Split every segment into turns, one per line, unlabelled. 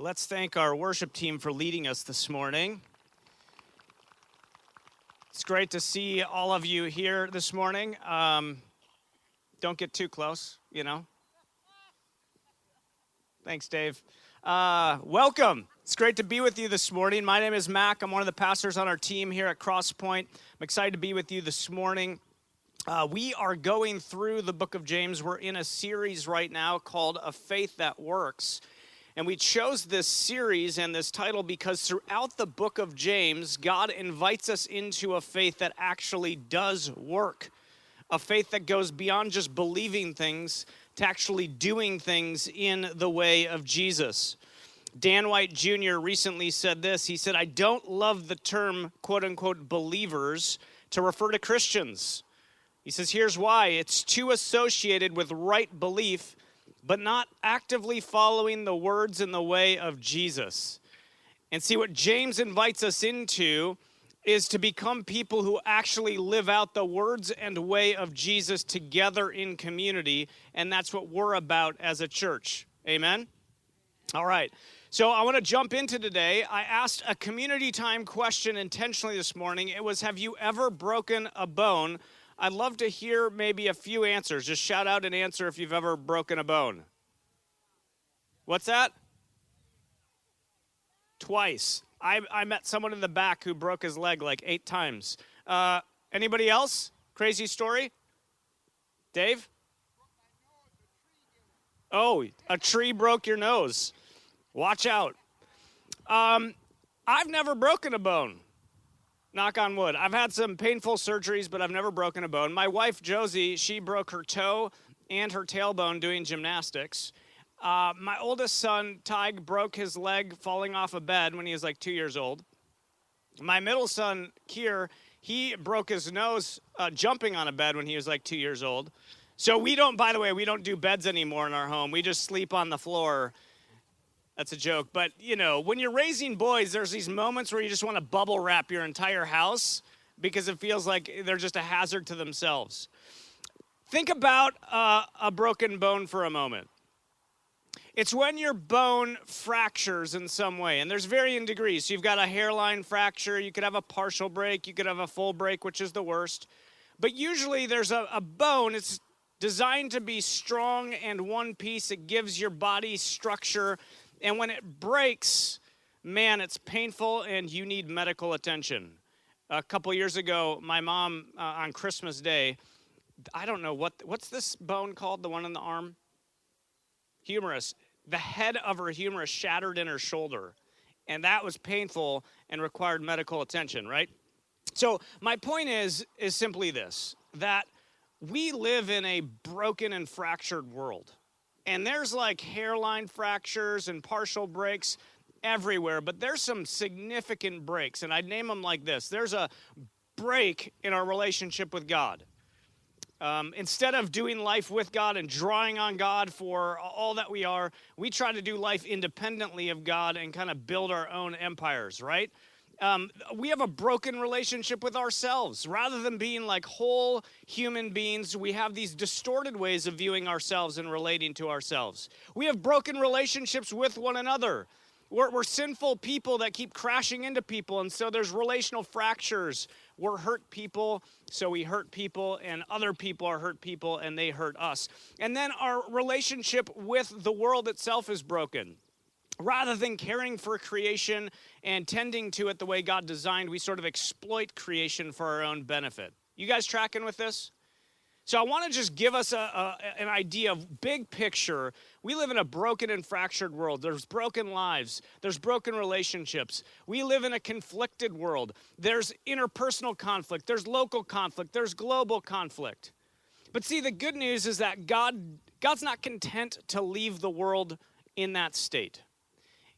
Let's thank our worship team for leading us this morning. It's great to see all of you here this morning. Don't get too close, you know. Thanks, Dave. Welcome. It's great to be with you this morning. My name is Mac. I'm one of the pastors on our team here at Crosspoint. I'm excited to be with you this morning. We are going through the book of James. We're in a series right now called A Faith That Works. And we chose this series and this title because throughout the book of James, God invites us into a faith that actually does work. A faith that goes beyond just believing things to actually doing things in the way of Jesus. Dan White Jr. recently said this. He said, "I don't love the term, quote unquote, believers to refer to Christians." He says, here's why. It's too associated with right belief, but not actively following the words and the way of Jesus. And see, what James invites us into is to become people who actually live out the words and way of Jesus together in community, and that's what we're about as a church. Amen? All right. So I want to jump into today. I asked a community time question intentionally this morning. It was, have you ever broken a bone? I'd love to hear maybe a few answers. Just shout out an answer if you've ever broken a bone. What's that? Twice. I met someone in the back who broke his leg like 8 times. Anybody else? Crazy story? Dave? Oh, a tree broke your nose. Watch out. I've never broken a bone. Knock on wood. I've had some painful surgeries, but I've never broken a bone. My wife, Josie, she broke her toe and her tailbone doing gymnastics. My oldest son, Tig, broke his leg falling off a bed when he was like 2 years old. My middle son, Kier, he broke his nose jumping on a bed when he was like 2 years old. So we don't do beds anymore in our home. We just sleep on the floor. That's a joke. But, you know, when you're raising boys, there's these moments where you just want to bubble wrap your entire house because it feels like they're just a hazard to themselves. Think about a broken bone for a moment. It's when your bone fractures in some way, and there's varying degrees. So you've got a hairline fracture, you could have a partial break, you could have a full break, which is the worst. But usually there's a bone, it's designed to be strong and one piece. It gives your body structure. And when it breaks, man, it's painful and you need medical attention. A couple years ago, my mom, on Christmas Day, I don't know, what's this bone called, the one in the arm? Humerus. The head of her humerus shattered in her shoulder. And that was painful and required medical attention, right? So my point is simply this, that we live in a broken and fractured world. And there's like hairline fractures and partial breaks everywhere, but there's some significant breaks, and I'd name them like this. There's a break in our relationship with God. Instead of doing life with God and drawing on God for all that we are, we try to do life independently of God and kind of build our own empires, right? We have a broken relationship with ourselves. Rather than being like whole human beings, we have these distorted ways of viewing ourselves and relating to ourselves. We have broken relationships with one another. We're sinful people that keep crashing into people, and so there's relational fractures. We're hurt people, so we hurt people, and other people are hurt people, and they hurt us. And then our relationship with the world itself is broken. Rather than caring for creation and tending to it the way God designed, we sort of exploit creation for our own benefit. You guys tracking with this? So I want to just give us an idea of big picture. We live in a broken and fractured world. There's broken lives. There's broken relationships. We live in a conflicted world. There's interpersonal conflict. There's local conflict. There's global conflict. But see, the good news is that God's not content to leave the world in that state.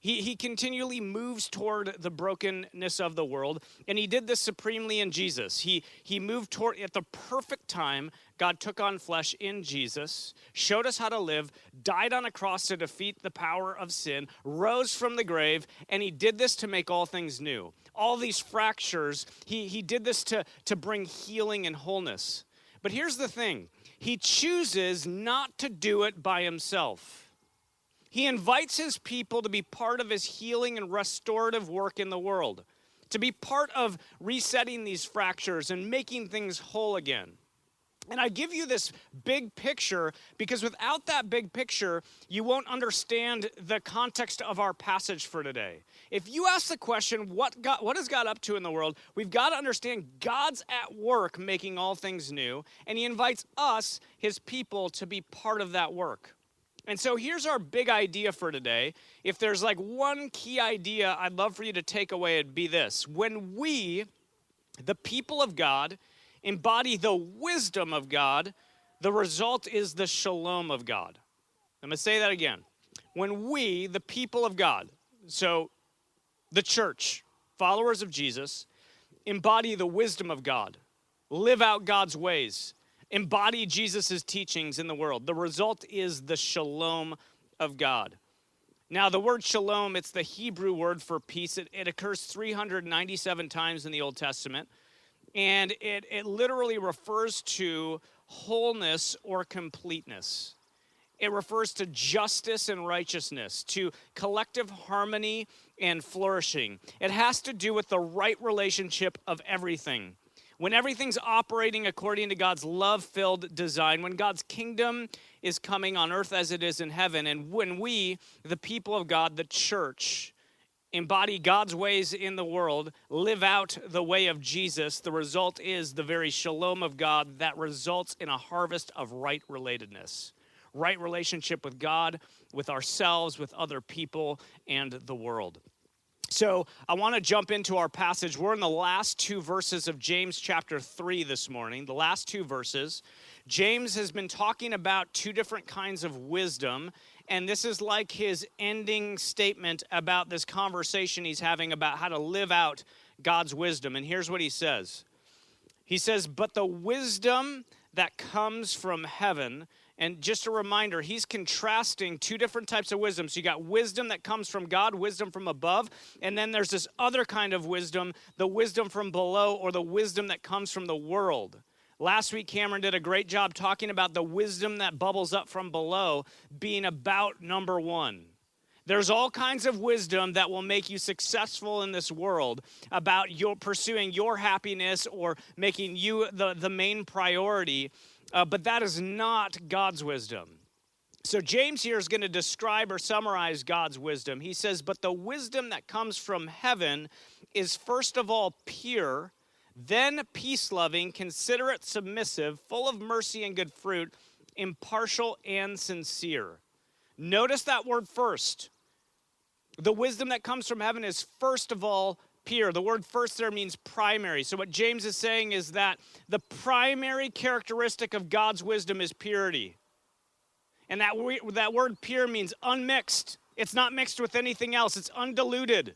He continually moves toward the brokenness of the world, and he did this supremely in Jesus. He moved toward, at the perfect time, God took on flesh in Jesus, showed us how to live, died on a cross to defeat the power of sin, rose from the grave, and he did this to make all things new. All these fractures, he did this to bring healing and wholeness. But here's the thing. He chooses not to do it by himself. He invites his people to be part of his healing and restorative work in the world, to be part of resetting these fractures and making things whole again. And I give you this big picture because without that big picture, you won't understand the context of our passage for today. If you ask the question, what is God up to in the world? We've got to understand God's at work making all things new, and he invites us, his people, to be part of that work. And so here's our big idea for today. If there's like one key idea I'd love for you to take away, it'd be this. When we, the people of God, embody the wisdom of God, the result is the shalom of God. I'm going to say that again. When we, the people of God, so the church, followers of Jesus, embody the wisdom of God, live out God's ways, embody Jesus' teachings in the world, the result is the shalom of God. Now, the word shalom, it's the Hebrew word for peace. It occurs 397 times in the Old Testament. And it literally refers to wholeness or completeness. It refers to justice and righteousness, to collective harmony and flourishing. It has to do with the right relationship of everything. When everything's operating according to God's love-filled design, when God's kingdom is coming on earth as it is in heaven, and when we, the people of God, the church, embody God's ways in the world, live out the way of Jesus, the result is the very shalom of God that results in a harvest of right relatedness, right relationship with God, with ourselves, with other people, and the world. So I want to jump into our passage. We're in the last two verses of James chapter 3 this morning, the last two verses. James has been talking about two different kinds of wisdom, and this is like his ending statement about this conversation he's having about how to live out God's wisdom. And here's what he says. He says, but the wisdom that comes from heaven, and just a reminder, he's contrasting two different types of wisdom. So you got wisdom that comes from God, wisdom from above, and then there's this other kind of wisdom, the wisdom from below, or the wisdom that comes from the world. Last week, Cameron did a great job talking about the wisdom that bubbles up from below being about number one. There's all kinds of wisdom that will make you successful in this world about your pursuing your happiness or making you the main priority, but that is not God's wisdom. So James here is going to describe or summarize God's wisdom. He says, but the wisdom that comes from heaven is first of all pure, then peace-loving, considerate, submissive, full of mercy and good fruit, impartial and sincere. Notice that word first. The wisdom that comes from heaven is first of all pure. The word first there means primary. So what James is saying is that the primary characteristic of God's wisdom is purity. And that word pure means unmixed. It's not mixed with anything else. It's undiluted.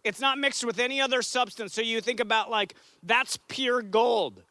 It's not mixed with any other substance. So you think about like, that's pure gold.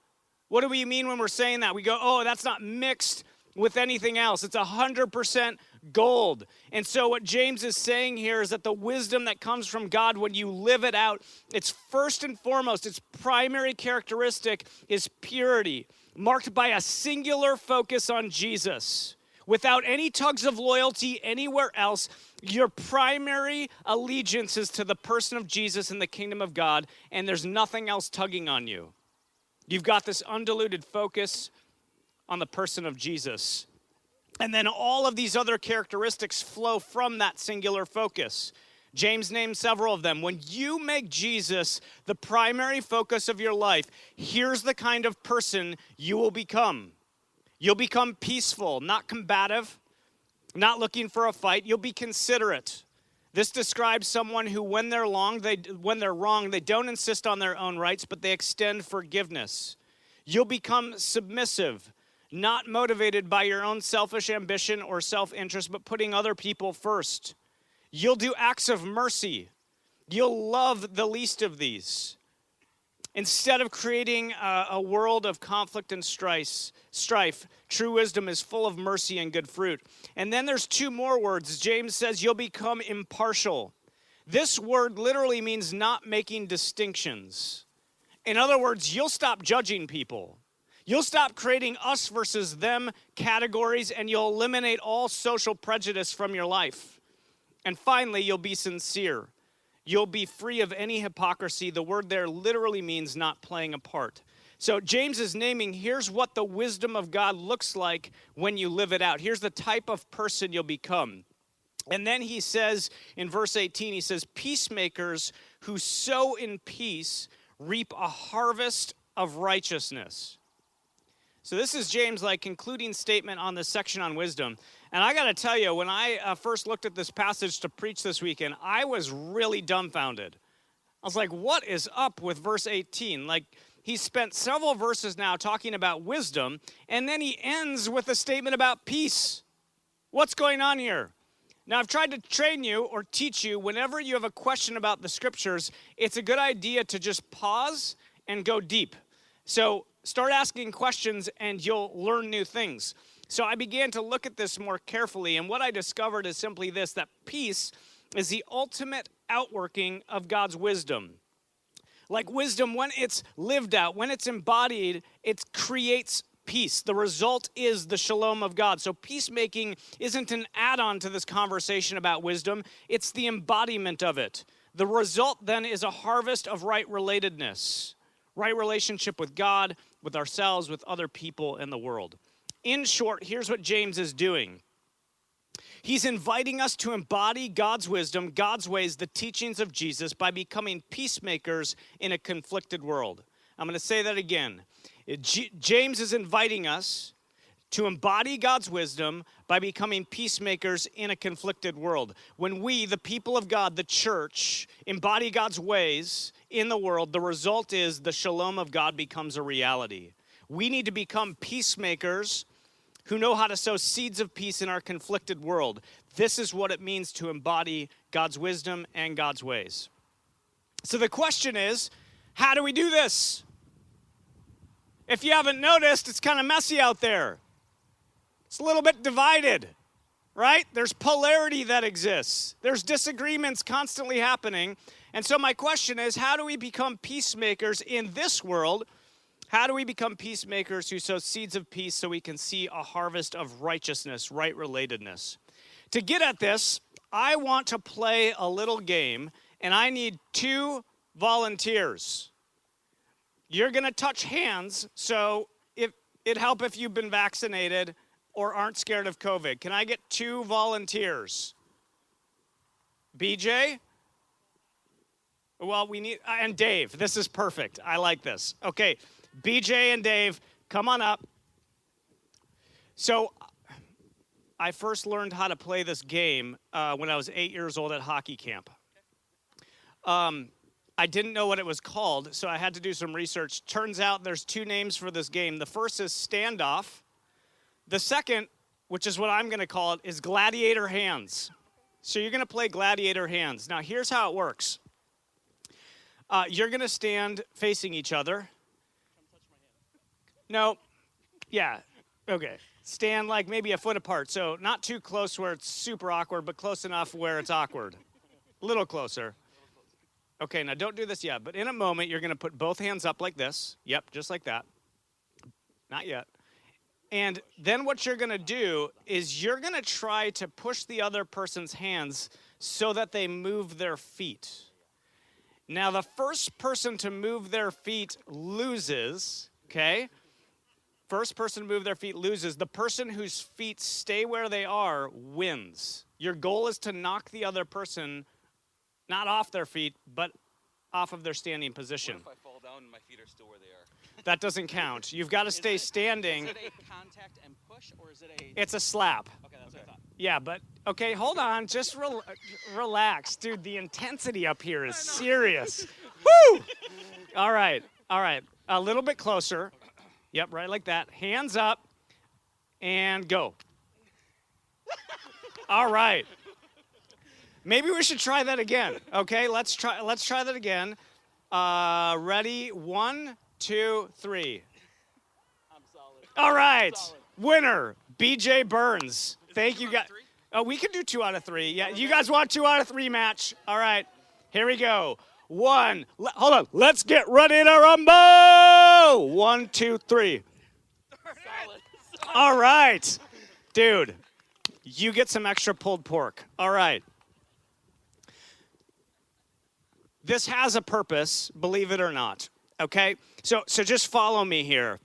What do we mean when we're saying that? We go, oh, that's not mixed with anything else. It's 100% gold. And so what James is saying here is that the wisdom that comes from God, when you live it out, it's first and foremost, its primary characteristic is purity, marked by a singular focus on Jesus. Without any tugs of loyalty anywhere else, your primary allegiance is to the person of Jesus and the kingdom of God, and there's nothing else tugging on you. You've got this undiluted focus on the person of Jesus. And then all of these other characteristics flow from that singular focus. James named several of them. When you make Jesus the primary focus of your life, here's the kind of person you will become. You'll become peaceful, not combative, not looking for a fight. You'll be considerate. This describes someone who, when they're wrong, they don't insist on their own rights, but they extend forgiveness. You'll become submissive, not motivated by your own selfish ambition or self-interest, but putting other people first. You'll do acts of mercy. You'll love the least of these. Instead of creating a world of conflict and strife, true wisdom is full of mercy and good fruit. And then there's two more words. James says you'll become impartial. This word literally means not making distinctions. In other words, you'll stop judging people. You'll stop creating us versus them categories, and you'll eliminate all social prejudice from your life. And finally, you'll be sincere. You'll be free of any hypocrisy. The word there literally means not playing a part. So James is naming, here's what the wisdom of God looks like when you live it out. Here's the type of person you'll become. And then he says in verse 18, he says, peacemakers who sow in peace reap a harvest of righteousness. So this is James' concluding statement on this section on wisdom. And I got to tell you, when I first looked at this passage to preach this weekend, I was really dumbfounded. I was like, what is up with verse 18? He spent several verses now talking about wisdom, and then he ends with a statement about peace. What's going on here? Now, I've tried to train you or teach you whenever you have a question about the scriptures, it's a good idea to just pause and go deep. So start asking questions and you'll learn new things. So I began to look at this more carefully, and what I discovered is simply this, that peace is the ultimate outworking of God's wisdom. Like wisdom, when it's lived out, when it's embodied, it creates peace. The result is the shalom of God. So peacemaking isn't an add-on to this conversation about wisdom. It's the embodiment of it. The result then is a harvest of right relatedness, right relationship with God, with ourselves, with other people in the world. In short, here's what James is doing. He's inviting us to embody God's wisdom, God's ways, the teachings of Jesus by becoming peacemakers in a conflicted world. I'm going to say that again. James is inviting us to embody God's wisdom by becoming peacemakers in a conflicted world. When we, the people of God, the church, embody God's ways in the world, the result is the shalom of God becomes a reality. We need to become peacemakers who know how to sow seeds of peace in our conflicted world. This is what it means to embody God's wisdom and God's ways. So the question is, how do we do this? If you haven't noticed, it's kind of messy out there. It's a little bit divided, right? There's polarity that exists. There's disagreements constantly happening. And so my question is, how do we become peacemakers in this world? How do we become peacemakers who sow seeds of peace so we can see a harvest of righteousness, right relatedness? To get at this, I want to play a little game, and I need 2 volunteers. You're going to touch hands, so it'd help if you've been vaccinated or aren't scared of COVID. Can I get 2 volunteers? BJ? Well, we need, and Dave. This is perfect. I like this. Okay. BJ and Dave, come on up. So I first learned how to play this game when I was 8 years old at hockey camp. I didn't know what it was called, so I had to do some research. Turns out there's 2 names for this game. The first is standoff. The second, which is what I'm going to call it, is gladiator hands. So you're going to play gladiator hands. Now, here's how it works. You're going to stand facing each other. No. Yeah. Okay. Stand maybe a foot apart. So not too close where it's super awkward, but close enough where it's awkward. A little closer. Okay, now don't do this yet, but in a moment, you're going to put both hands up like this. Yep, just like that. Not yet. And then what you're going to do is you're going to try to push the other person's hands so that they move their feet. Now, the first person to move their feet loses, okay? First person to move their feet loses. The person whose feet stay where they are wins. Your goal is to knock the other person not off their feet, but off of their standing position.
What if I fall down and my feet are still where they are?
That doesn't count. You've got to stay standing.
Is it a contact and push, or is it a...
It's a slap.
Okay, that's what I thought.
Yeah, but, okay, hold on. Just relax. Dude, the intensity up here is serious. Woo! All right. A little bit closer. Yep, right like that. Hands up and go. All right. Maybe we should try that again. Okay, let's try that again. Ready? 1, 2, 3.
I'm solid.
All right. Winner, BJ Burns. Thank you guys. Oh, we can do 2 out of 3. Yeah, you guys want 2 out of 3 match? All right. Here we go. 1. Hold on. Let's get ready to rumble. 1, 2, 3. All right. Dude, you get some extra pulled pork. All right. This has a purpose, believe it or not. Okay? So just follow me here.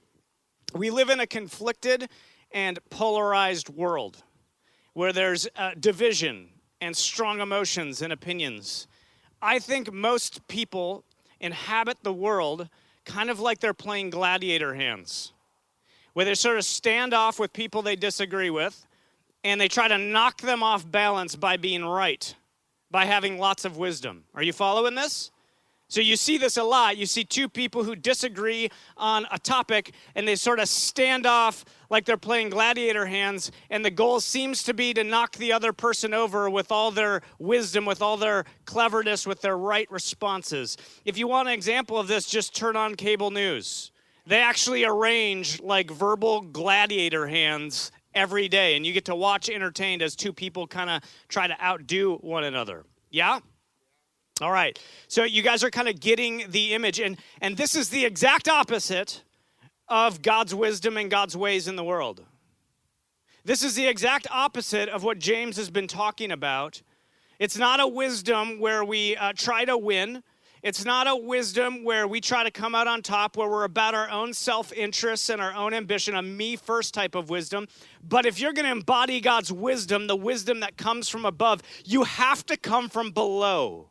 We live in a conflicted and polarized world where there's division and strong emotions and opinions. I think most people inhabit the world kind of like they're playing gladiator hands, where they sort of stand off with people they disagree with, and they try to knock them off balance by being right, by having lots of wisdom. Are you following this? So you see this a lot. You see two people who disagree on a topic, and they sort of stand off like they're playing gladiator hands, and the goal seems to be to knock the other person over with all their wisdom, with all their cleverness, with their right responses. If you want an example of this, just turn on cable news. They actually arrange like verbal gladiator hands every day, and you get to watch entertained as two people kind of try to outdo one another. Yeah? All right, so you guys are kind of getting the image, and this is the exact opposite of God's wisdom and God's ways in the world. This is the exact opposite of what James has been talking about. It's not a wisdom where we try to win. It's not a wisdom where we try to come out on top, where we're about our own self-interests and our own ambition, a me-first type of wisdom. But if you're going to embody God's wisdom, the wisdom that comes from above, you have to come from below,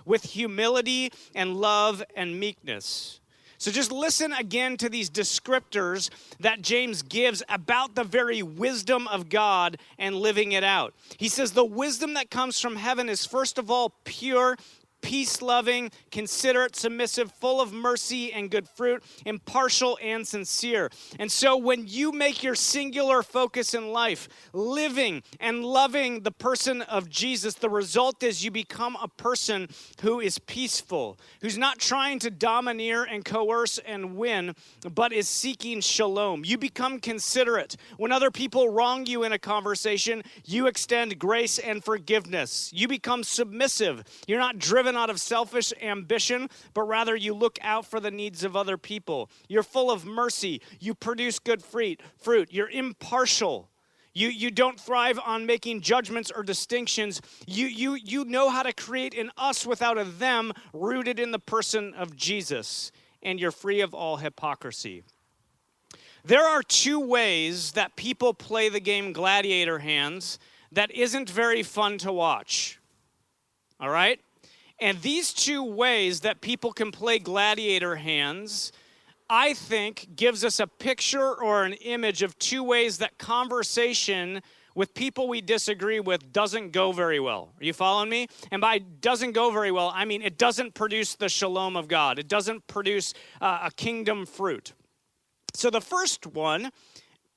with humility and love and meekness. So just listen again to these descriptors that James gives about the very wisdom of God and living it out. He says the wisdom that comes from heaven is first of all pure, peace-loving, considerate, submissive, full of mercy and good fruit, impartial and sincere. And so when you make your singular focus in life, living and loving the person of Jesus, the result is you become a person who is peaceful, who's not trying to domineer and coerce and win, but is seeking shalom. You become considerate. When other people wrong you in a conversation, you extend grace and forgiveness. You become submissive. You're not driven out of selfish ambition, but rather you look out for the needs of other people. You're full of mercy. You produce good fruit. You're impartial. You don't thrive on making judgments or distinctions. You know how to create an us without a them, rooted in the person of Jesus. And you're free of all hypocrisy. There are two ways that people play the game gladiator hands that isn't very fun to watch. All right? And these two ways that people can play gladiator hands, I think, gives us a picture or an image of two ways that conversation with people we disagree with doesn't go very well. Are you following me? And by doesn't go very well, I mean it doesn't produce the shalom of God. It doesn't produce a kingdom fruit. So the first one,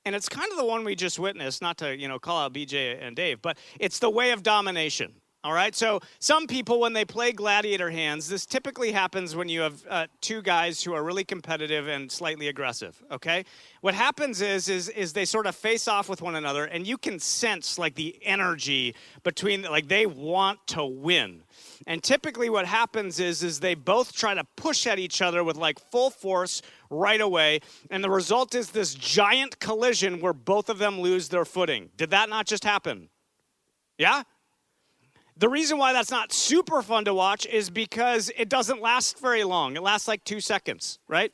and it's kind of the one we just witnessed, not to call out BJ and Dave, but it's the way of domination. All right, so some people, when they play gladiator hands, this typically happens when you have two guys who are really competitive and slightly aggressive, okay? What happens is they sort of face off with one another, and you can sense, like, the energy between, like, they want to win. And typically what happens is they both try to push at each other with, like, full force right away, and the result is this giant collision where both of them lose their footing. Did that not just happen? Yeah? The reason why that's not super fun to watch is because it doesn't last very long. It lasts like 2 seconds, right?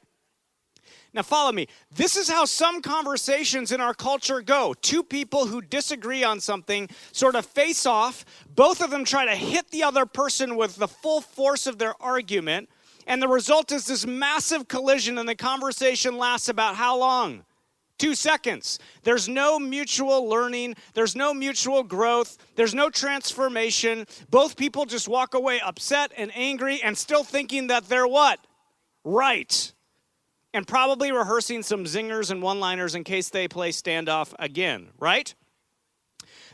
Now follow me. This is how some conversations in our culture go. Two people who disagree on something sort of face off. Both of them try to hit the other person with the full force of their argument. And the result is this massive collision, and the conversation lasts about how long? 2 seconds. There's no mutual learning. There's no mutual growth. There's no transformation. Both people just walk away upset and angry and still thinking that they're what? Right. And probably rehearsing some zingers and one-liners in case they play standoff again, right?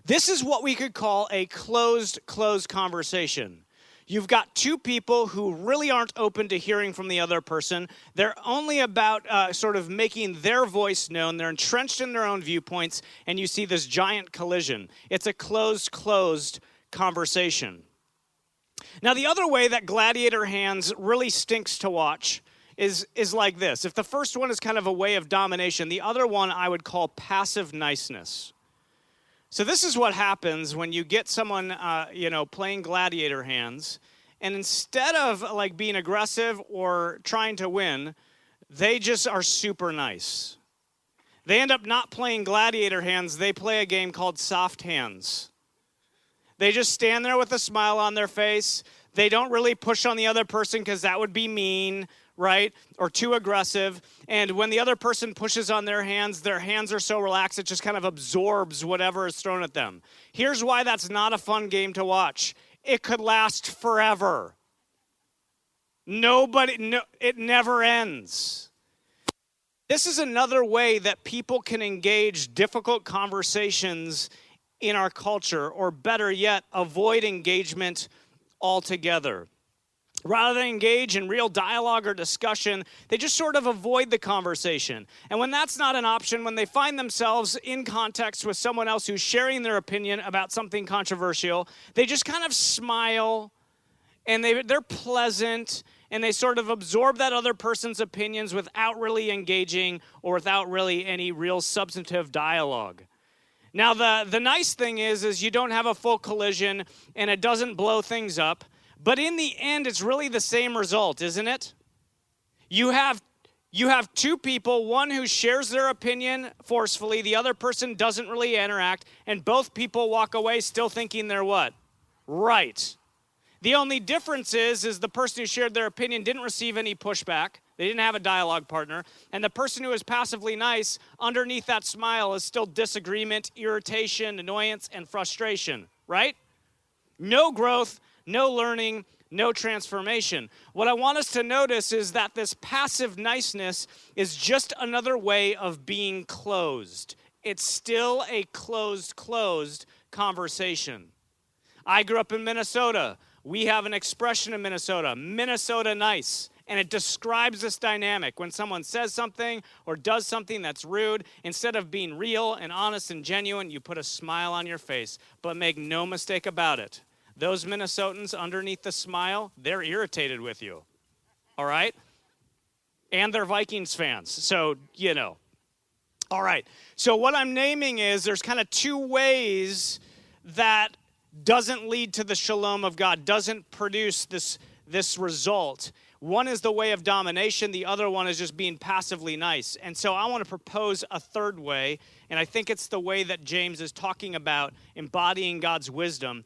This is what we could call a closed conversation. You've got two people who really aren't open to hearing from the other person. They're only about sort of making their voice known. They're entrenched in their own viewpoints, and you see this giant collision. It's a closed conversation. Now, the other way that gladiator hands really stinks to watch is like this. If the first one is kind of a way of domination, the other one I would call passive niceness. So this is what happens when you get someone, playing gladiator hands, and instead of like being aggressive or trying to win, they just are super nice. They end up not playing gladiator hands. They play a game called soft hands. They just stand there with a smile on their face. They don't really push on the other person because that would be mean, right? Or too aggressive. And when the other person pushes on their hands are so relaxed, it just kind of absorbs whatever is thrown at them. Here's why that's not a fun game to watch. It could last forever. It never ends. This is another way that people can engage difficult conversations in our culture, or better yet, avoid engagement altogether. Rather than engage in real dialogue or discussion, they just sort of avoid the conversation. And when that's not an option, when they find themselves in context with someone else who's sharing their opinion about something controversial, they just kind of smile, and they're pleasant, and they sort of absorb that other person's opinions without really engaging or without really any real substantive dialogue. Now, the nice thing is you don't have a full collision, and it doesn't blow things up. But in the end, it's really the same result, isn't it? You have two people, one who shares their opinion forcefully, the other person doesn't really interact, and both people walk away still thinking they're what? Right. The only difference is the person who shared their opinion didn't receive any pushback. They didn't have a dialogue partner. And the person who is passively nice, underneath that smile is still disagreement, irritation, annoyance, and frustration, right? No growth, no learning, no transformation. What I want us to notice is that this passive niceness is just another way of being closed. It's still a closed conversation. I grew up in Minnesota. We have an expression in Minnesota nice, and it describes this dynamic. When someone says something or does something that's rude, instead of being real and honest and genuine, you put a smile on your face. But make no mistake about it, those Minnesotans underneath the smile, they're irritated with you, all right? And they're Vikings fans, so, All right, so what I'm naming is there's kind of two ways that doesn't lead to the shalom of God, doesn't produce this result. One is the way of domination. The other one is just being passively nice. And so I want to propose a third way, and I think it's the way that James is talking about embodying God's wisdom.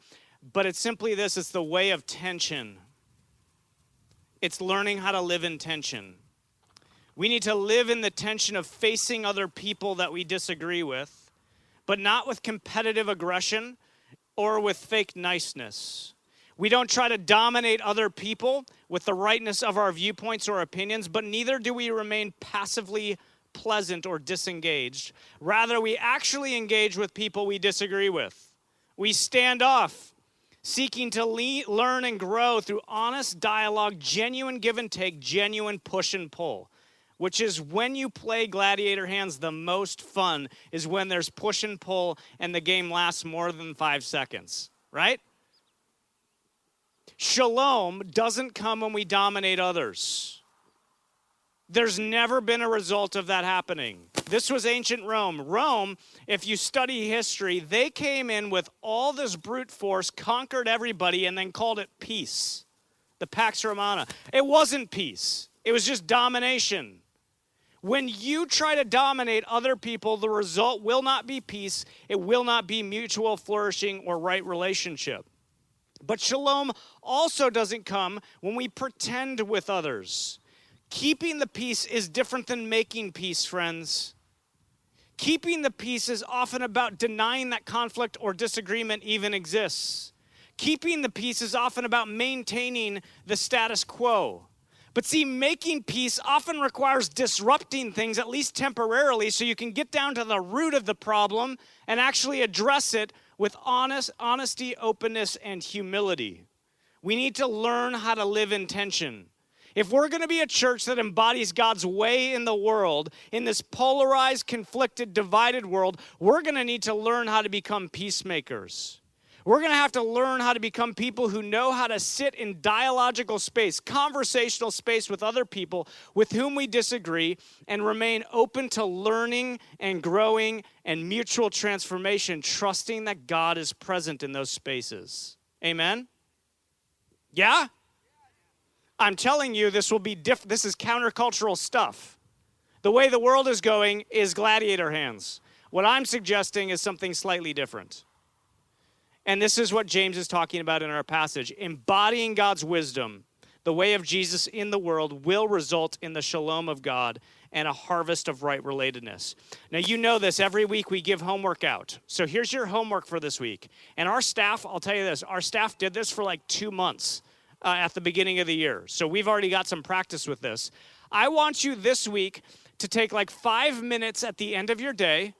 But it's simply this. It's the way of tension. It's learning how to live in tension. We need to live in the tension of facing other people that we disagree with, but not with competitive aggression or with fake niceness. We don't try to dominate other people with the rightness of our viewpoints or opinions, but neither do we remain passively pleasant or disengaged. Rather, we actually engage with people we disagree with. We stand off, seeking to learn and grow through honest dialogue, genuine give and take, genuine push and pull, which is when you play gladiator hands, the most fun is when there's push and pull and the game lasts more than 5 seconds, right? Shalom doesn't come when we dominate others. There's never been a result of that happening. This was ancient Rome. Rome, if you study history, they came in with all this brute force, conquered everybody, and then called it peace. The Pax Romana. It wasn't peace. It was just domination. When you try to dominate other people, the result will not be peace. It will not be mutual flourishing or right relationship. But shalom also doesn't come when we pretend with others. Keeping the peace is different than making peace, friends. Keeping the peace is often about denying that conflict or disagreement even exists. Keeping the peace is often about maintaining the status quo. But see, making peace often requires disrupting things, at least temporarily, so you can get down to the root of the problem and actually address it with honesty, openness, and humility. We need to learn how to live in tension. If we're going to be a church that embodies God's way in the world, in this polarized, conflicted, divided world, we're going to need to learn how to become peacemakers. We're going to have to learn how to become people who know how to sit in dialogical space, conversational space with other people with whom we disagree, and remain open to learning and growing and mutual transformation, trusting that God is present in those spaces. Amen? Yeah? I'm telling you, this will be different. This is countercultural stuff. The way the world is going is gladiator hands. What I'm suggesting is something slightly different. And this is what James is talking about in our passage. Embodying God's wisdom, the way of Jesus in the world, will result in the shalom of God and a harvest of right relatedness. Now, you know this. Every week we give homework out. So here's your homework for this week. And our staff, I'll tell you this, our staff did this for like 2 months at the beginning of the year. So we've already got some practice with this. I want you this week to take like 5 minutes at the end of your day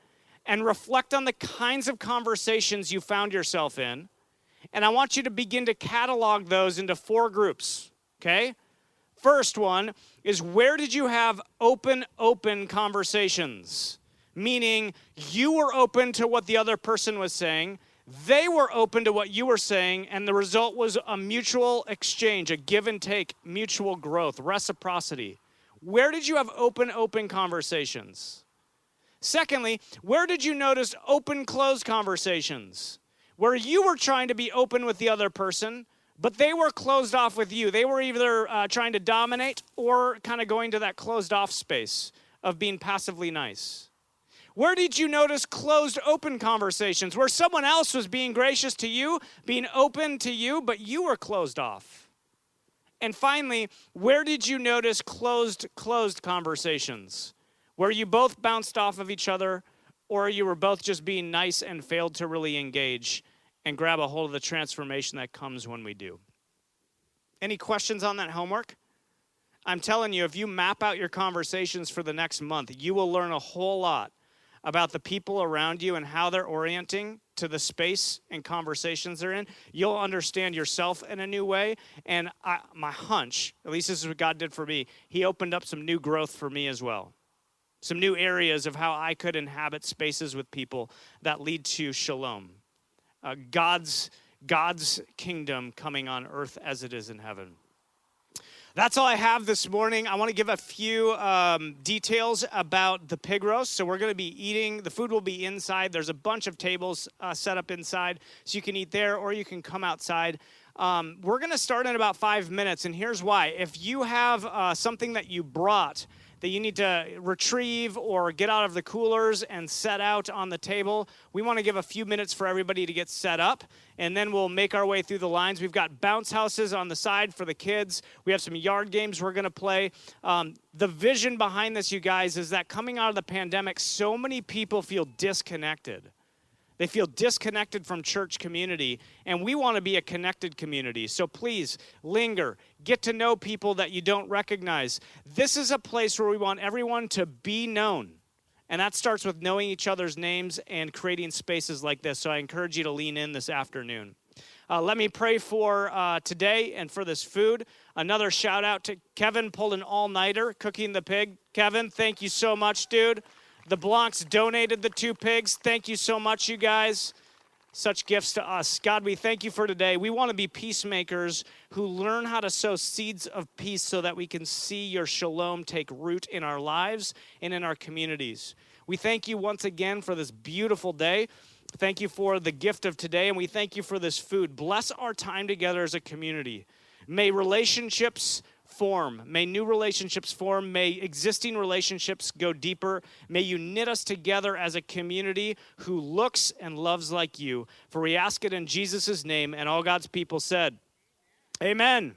and reflect on the kinds of conversations you found yourself in. And I want you to begin to catalog those into 4 groups, okay? First one is, where did you have open conversations? Meaning you were open to what the other person was saying, they were open to what you were saying, and the result was a mutual exchange, a give and take, mutual growth, reciprocity. Where did you have open conversations? Secondly, where did you notice open-closed conversations? Where you were trying to be open with the other person, but they were closed off with you. They were either trying to dominate or kind of going to that closed-off space of being passively nice. Where did you notice closed open conversations? Where someone else was being gracious to you, being open to you, but you were closed off. And finally, where did you notice closed conversations? Where you both bounced off of each other, or you were both just being nice and failed to really engage and grab a hold of the transformation that comes when we do. Any questions on that homework? I'm telling you, if you map out your conversations for the next month, you will learn a whole lot about the people around you and how they're orienting to the space and conversations they're in. You'll understand yourself in a new way. And my hunch, at least this is what God did for me, he opened up some new growth for me as well. Some new areas of how I could inhabit spaces with people that lead to shalom. God's kingdom coming on earth as it is in heaven. That's all I have this morning. I want to give a few details about the pig roast. So we're going to be eating. The food will be inside. There's a bunch of tables set up inside, so you can eat there or you can come outside. We're going to start in about 5 minutes, and here's why. If you have something that you brought that you need to retrieve or get out of the coolers and set out on the table, we want to give a few minutes for everybody to get set up, and then we'll make our way through the lines. We've got bounce houses on the side for the kids. We have some yard games we're going to play. The vision behind this, you guys, is that coming out of the pandemic, so many people feel disconnected. They feel disconnected from church community, and we want to be a connected community. So please, linger. Get to know people that you don't recognize. This is a place where we want everyone to be known, and that starts with knowing each other's names and creating spaces like this. So I encourage you to lean in this afternoon. Let me pray for today and for this food. Another shout out to Kevin, pulled an all-nighter cooking the pig. Kevin, thank you so much, dude. The Blancs donated the 2 pigs. Thank you so much, you guys. Such gifts to us. God, we thank you for today. We want to be peacemakers who learn how to sow seeds of peace so that we can see your shalom take root in our lives and in our communities. We thank you once again for this beautiful day. Thank you for the gift of today, and we thank you for this food. Bless our time together as a community. May relationships form. May new relationships form. May existing relationships go deeper. May you knit us together as a community who looks and loves like you. For we ask it in Jesus' name, and all God's people said, amen.